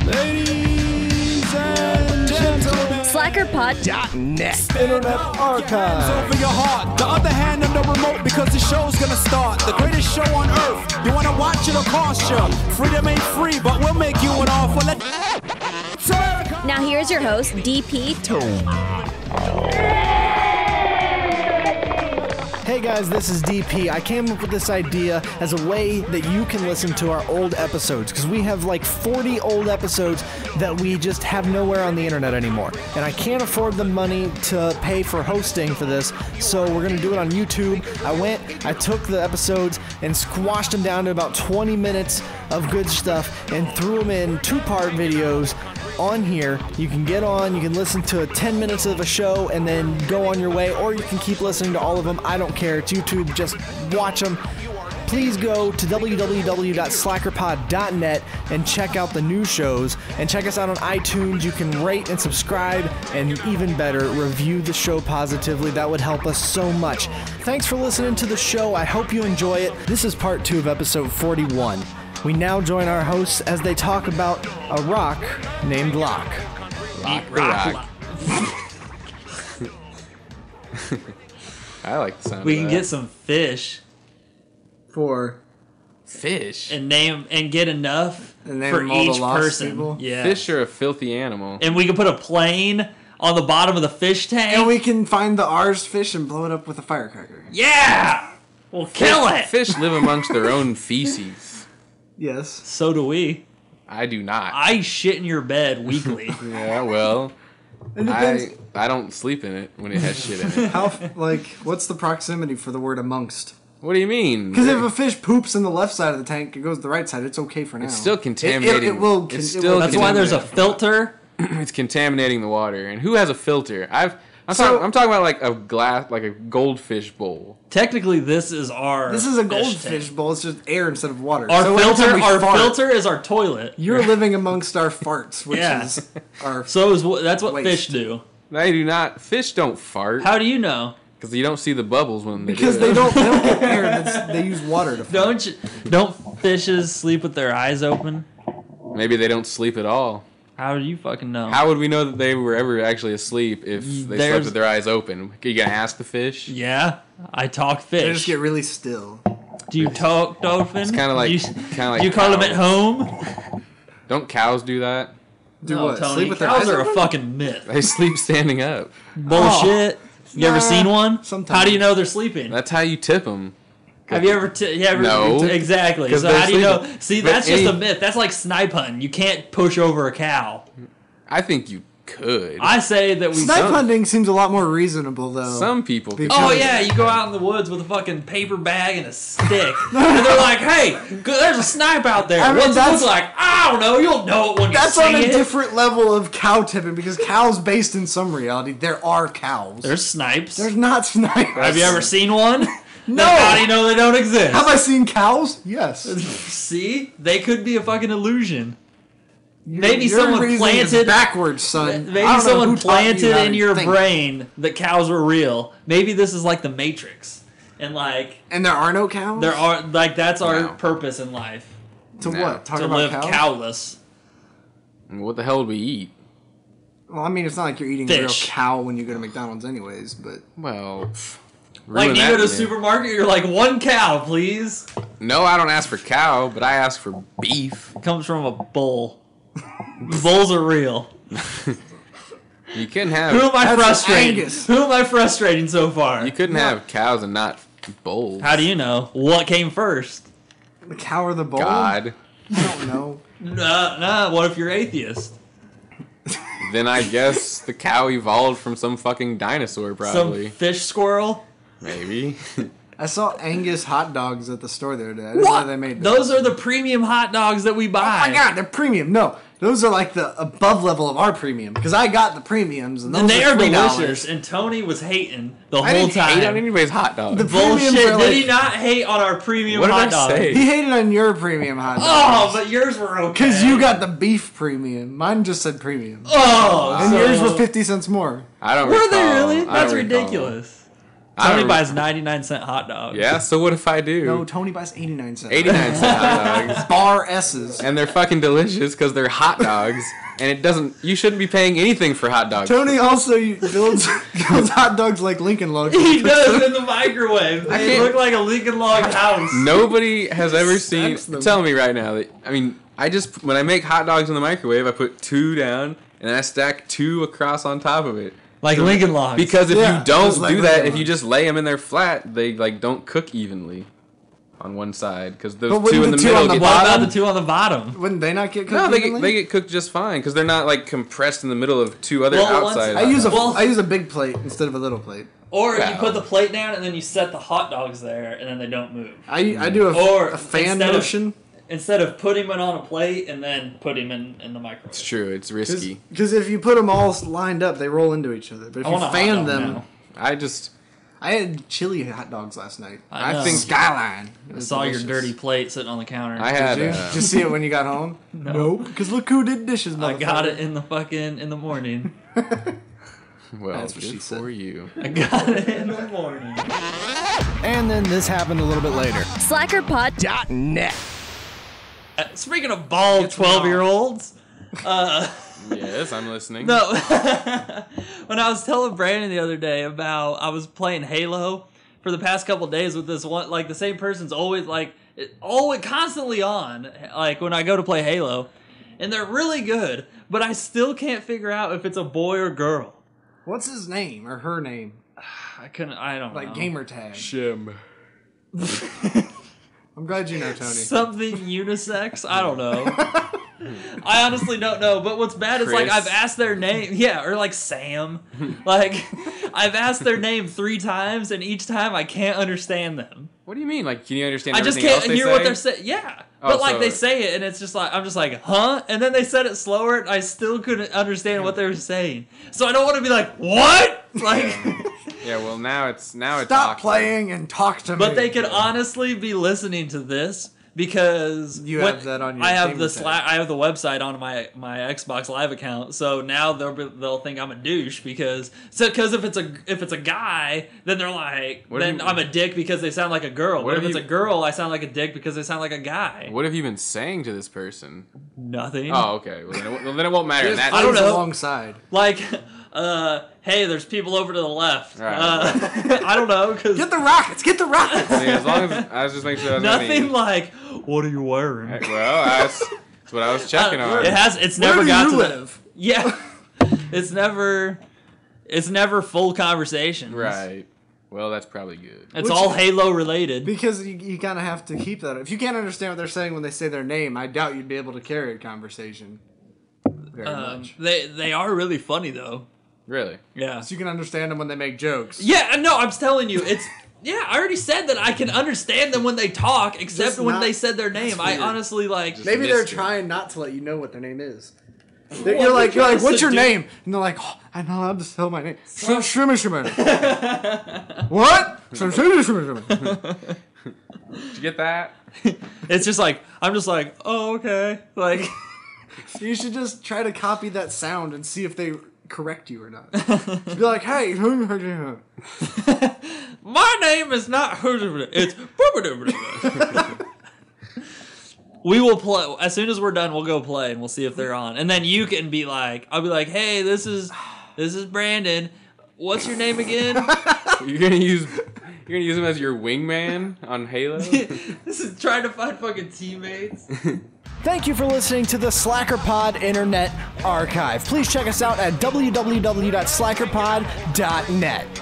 Ladies and gentlemen, SlackerPod.net Internet Archive. over your heart. The other hand on the remote because the show's gonna start. The greatest show on earth. You wanna watch it or cost you? Freedom ain't free, but we'll make you an offer. Now here's your host, DP Hey guys, this is DP. I came up with this idea as a way that you can listen to our old episodes, because we have like 40 old episodes that we just have nowhere on the internet anymore. And I can't afford the money to pay for hosting for this, so we're going to do it on YouTube. I took the episodes and squashed them down to about 20 minutes of good stuff and threw them in two-part videos on here. You can get on, you can listen to 10 minutes of a show and then go on your way, or you can keep listening to all of them. I don't care. It's YouTube. Just watch them. Please go to www.SlackerPod.net and check out the new shows, and check us out on iTunes. You can rate and subscribe, and even better, review the show positively. That would help us so much. Thanks for listening to the show. I hope you enjoy it. This is part 2 of episode 41. We now join our hosts as they talk about a rock named Locke. Rock. I like the sound We of can that. get some fish For fish. and get enough And name for them all the each lost person. people? Yeah. Fish are a filthy animal. And we can put a plane on the bottom of the fish tank. And we can find the ours fish and blow it up with a firecracker. Yeah! We'll kill it! Fish live amongst their own feces. Yes. So do we. I do not. I shit in your bed weekly. Yeah, well, It depends. I don't sleep in it when it has shit in it. How, what's the proximity for the word amongst? What do you mean? Because if a fish poops in the left side of the tank, it goes to the right side. It's okay for now. It's still contaminating. It will. It's it still will That's why there's a contaminate. filter. It's contaminating the water. And who has a filter? I'm So- talking about like a glass, like a goldfish bowl. Technically, this is our This is a fish goldfish tank. bowl. It's just air instead of water. Our So every time we fart, filter is our toilet. You're living amongst our farts, which Yeah. is our. So that's what Waste. fish do. They do not. Fish don't fart How do you know? because you don't see the bubbles when they Because do they it. don't get air. They use water to fart. Don't fishes sleep with their eyes open? Maybe they don't sleep at all. How do you fucking know? How would we know that they were ever actually asleep if they There's- slept with their eyes open? You gonna ask the fish? Yeah, I talk They fish. just get really still. Do you talk dolphin? It's kinda like- you, kinda like you call them cows. at home. Don't cows do that? Do No, what? Tony, Sleep with their cows eyes are a open? fucking myth. They sleep standing up. Bullshit. You ever Nah, seen one? sometimes. How do you know they're sleeping? That's how you tip them. Have you ever? No. Exactly. 'Cause So they're how do you know? sleeping. See, But that's just a myth. That's like snipe hunting. You can't push over a cow. I think you could. I say that we. Snipe hunting seems a lot more reasonable, though. Some people could. Oh yeah, you go out in the woods with a fucking paper bag and a stick, and they're like, "Hey, there's a snipe out there. I mean, What's it that's- look like? I don't know. You'll know it when you That's see on a it." different level of cow tipping, because cows, based in some reality, there are cows. There's snipes. There's not snipes. Have you ever seen one? No. Then how do you know they don't exist? Have I seen cows? Yes. See, they could be a fucking illusion. Maybe Your someone reasoning is planted. backwards, son. I Maybe don't know someone who taught you planted how in to your think. brain that cows were real. Maybe this is like the Matrix, and like And there are no cows? there are like that's our No. purpose in life To No. what? Talk to about live cows? cowless. What the hell would we eat? Well, I mean, it's not like you're eating a real Fish. cow when you go to McDonald's anyways, but... Well, Like ruin you that go to a for me. supermarket, you're like 1 cow, please. No, I don't ask for cow, but I ask for beef. Comes from a bull. Bulls are real. You couldn't Who have. am I That's frustrating? Angus. Who am I frustrating so far? You couldn't have cows and not bulls. How do you know what came first? The cow or the bull? God. I don't know. Nah. What if you're atheist? Then I guess the cow evolved from some fucking dinosaur, probably. Some fish squirrel? Maybe. I saw Angus hot dogs at the store the other day. I didn't know they made those. Those are the premium hot dogs that we buy. Oh my god, they're premium. No, those are like the above level of our premium. Because I got the premiums, and those And they are $3. delicious. And Tony was hating the I whole didn't time. hate on anybody's hot dog. The Bullshit. premiums are Did he like- not hate on our premium What did hot I dog? say? He hated on your premium hot Oh, dogs. but yours were okay. Because you got the beef premium. Mine just said premium. Oh, And so- yours were 50 cents more. I don't Were recall. they really? I don't That's recall. ridiculous. Tony buys 99-cent hot dogs. Yeah, so what if I do? No, Tony buys 89 cents. 89-cent hot dogs. Bar S's. And they're fucking delicious because they're hot dogs. And it doesn't. You shouldn't be paying anything for hot dogs. Tony also builds hot dogs like Lincoln Logs. He does in the microwave. They look like a Lincoln Log house. Nobody has ever seen. Tell me right now that when I make hot dogs in the microwave, I put 2 down and then I stack 2 across on top of it. Like Lincoln Logs. Because if you don't like do that, Lincoln if you Logs. just lay them in there flat, they like don't cook evenly on one side because those But 2 in wouldn't the the 2 middle on the get What about the 2 on the bottom? Wouldn't they not get cooked? No, evenly? they get cooked just fine because they're not like compressed in the middle of 2 other Well, once- outside. I use hot dogs. a big plate instead of a little plate. Or you Wow. put the plate down and then you set the hot dogs there and then they don't move. I do Or a fan instead of- motion. Instead of putting them on a plate and then put him in the microwave. It's true. It's risky. Because if you put them all lined up, they roll into each other. But if I you want a hot fan dog them, now. I had chili hot dogs last night. I know. think Skyline. It I was saw your delicious. dirty plate sitting on the counter. I had. Did you? Did you see it when you got home? No. Because look who did dishes, I got motherfucker. it in the morning. Well, That's what good she said. for you. I got it in the morning. And then this happened a little bit later. SlackerPod.net. Speaking of bald 12-year-olds, Yes, I'm listening. no. When I was telling Brandon the other day about I was playing Halo for the past couple days with this one, like the same person's always always constantly on, like when I go to play Halo, and they're really good, but I still can't figure out if it's a boy or girl. What's his name or her name? I don't Like know. gamer tag. Shim. I'm glad you know, Tony. Something unisex? I don't know. I honestly don't know. But what's bad is like Chris. I've asked their name. Yeah, or like Sam. Like I've asked their name 3 times and each time I can't understand them. What do you mean? Like, can you understand I just everything can't else they hear say? what they're saying. Yeah. Oh, But like so- they say it and it's just like I'm just like, huh? And then they said it slower and I still couldn't understand what they were saying. So I don't want to be like, what? Like Yeah, well, now it's Stop awkward. playing and talk to me. But they could honestly be listening to this because You have that on your I have gamer the tag. I have the website on my Xbox Live account, so now they'll think I'm a douche because if it's a guy, then they're like What have then you- I'm a dick because they sound like a girl. What But if have it's you- a girl, I sound like a dick because they sound like a guy. What have you been saying to this person? Nothing. Oh, okay. Well, then it won't matter. in that I don't Plays know. Alongside. Like, hey, there's people over to the left. Right. I don't know because Get the rockets. Get the rockets. Yeah, as long as I was just making sure I was nothing like. What are you wearing? Well, that's what I was checking on. It's Where never do got you to live? that. Yeah. It's never full conversation. Right. Well, that's probably good. It's Which- all Halo related. Because you kind of have to keep that. If you can't understand what they're saying when they say their name, I doubt you'd be able to carry a conversation very much. They are really funny though. Really? Yeah. So you can understand them when they make jokes. Yeah, no, I'm telling you, it's yeah, I already said that I can understand them when they talk, except Just when not- they said their name. I weird. honestly like Maybe they're missed it. trying not to let you know what their name is. What You're like, they're trying what's to your do- name? And they're like, oh, I'm not allowed to tell my name. Shrimmer. What? Shrimmer. Did you get that? It's just like I'm just like, oh okay. Like You should just try to copy that sound and see if they correct you or not. Just be like, hey. my name is not it's we will play as soon as we're done. We'll go play and we'll see if they're on, and then you can be like, I'll be like, hey, this is Brandon. What's your name again? You're gonna use him as your wingman on Halo? This is trying to find fucking teammates. Thank you for listening to the SlackerPod Internet Archive. Please check us out at www.slackerpod.net.